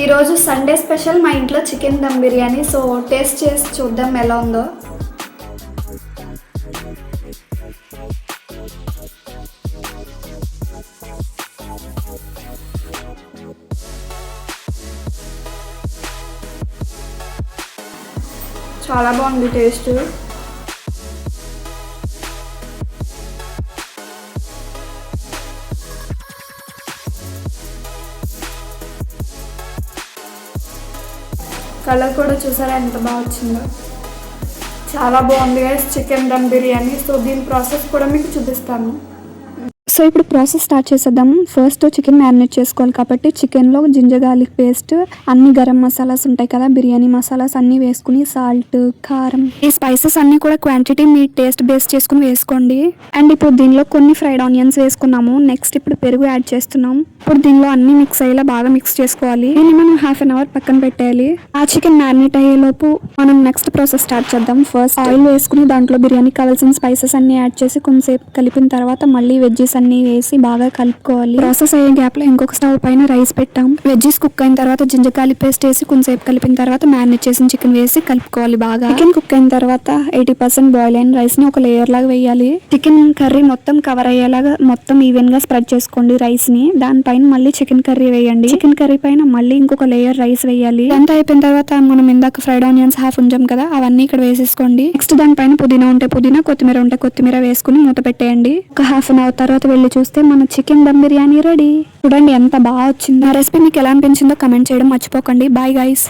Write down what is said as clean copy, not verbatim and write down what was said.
ఈరోజు Sunday special మా ఇంట్లో chicken dum biryani. So taste చేసి చూద్దాం ఎలా ఉందో. చాలా బాగుంది టేస్ట్. కలర్ కూడా చూసారా ఎంత బాగా వచ్చిందో. చాలా బాగుంది guys chicken dum biryani. So దీని ప్రాసెస్ కూడా మీకు చూపిస్తాను. సో ఇప్పుడు ప్రాసెస్ స్టార్ట్ చేసేద్దాం. ఫస్ట్ చికెన్ మ్యారినేట్ చేసుకోవాలి కాబట్టి చికెన్లో జింజర్ గార్లిక్ పేస్ట్, అన్ని గరం మసాలాస్ ఉంటాయి కదా, బిర్యానీ మసాలాస్ అన్నీ వేసుకుని, సాల్ట్, కారం, ఈ స్పైసెస్ అన్నీ కూడా క్వాంటిటీ మీ టేస్ట్ బేస్ చేసుకుని వేసుకోండి. అండ్ ఇప్పుడు దీనిలో కొన్ని ఫ్రైడ్ ఆనియన్స్ వేసుకున్నాము. నెక్స్ట్ ఇప్పుడు పెరుగు యాడ్ చేస్తున్నాం. ఇప్పుడు దీనిలో అన్ని మిక్స్ అయ్యేలా బాగా మిక్స్ చేసుకోవాలి. దీన్ని మనం ½ an hour పక్కన పెట్టేయాలి. ఆ చికెన్ మ్యారినేట్ అయ్యేలోపు మనం నెక్స్ట్ ప్రాసెస్ స్టార్ట్ చేద్దాం. ఫస్ట్ ఆయిల్ వేసుకుని దాంట్లో బిర్యానీ కావాల్సిన స్పైసెస్ అన్ని యాడ్ చేసి కొంతసేపు కలిపిన తర్వాత మళ్ళీ వెజ్జెస్ అన్ని వేసి బాగా కలుపుకోవాలి. ప్రాసెస్ అయ్యే గ్యాప్ లో ఇంకొక స్టవ్ పైన రైస్ పెట్టాం. వెజ్జెస్ కుక్ అయిన తర్వాత జింజర్ గార్లిక్ పేస్ట్ వేసి కొంతసేపు కలిపిన తర్వాత మ్యారినేట్ చేసిన చికెన్ వేసి కలుపుకోవాలి బాగా. చికెన్ కుక్ అయిన తర్వాత 80% బాయిల్ అయిన రైస్ ని ఒక లేయర్ లాగా వేయాలి. చికెన్ కర్రీ మొత్తం కవర్ అయ్యేలాగా మొత్తం ఈవెన్ గా స్ప్రెడ్ చేసుకోండి రైస్ ని. దానిపైన మళ్ళీ చికెన్ కర్రీ వేయండి. చికెన్ కర్రీ పైన మళ్ళీ ఇంకొక లేయర్ రైస్ వేయాలి. అంతా అయిపోయిన తర్వాత మనం ఇందాక ఫ్రైడ్ ఆనియన్స్ హాఫ్ ఉంచాం కదా, అవన్నీ ఇక్కడ వేసేసుకోండి. నెక్స్ట్ దానిపైన పుదీనా ఉంటే పుదీనా, కొత్తిమీర ఉంటే కొత్తిమీర వేసుకుని మూత పెట్టేయండి. ఒక ½ an hour తర్వాత వెళ్ళి చూస్తే మన చికెన్ దమ్ బిర్యానీ రెడీ. చూడండి ఎంత బాగా వచ్చింది. ఆ రెసిపీ మీకు ఎలా అనిపించిందో కమెంట్ చేయడం మర్చిపోకండి. Bye guys.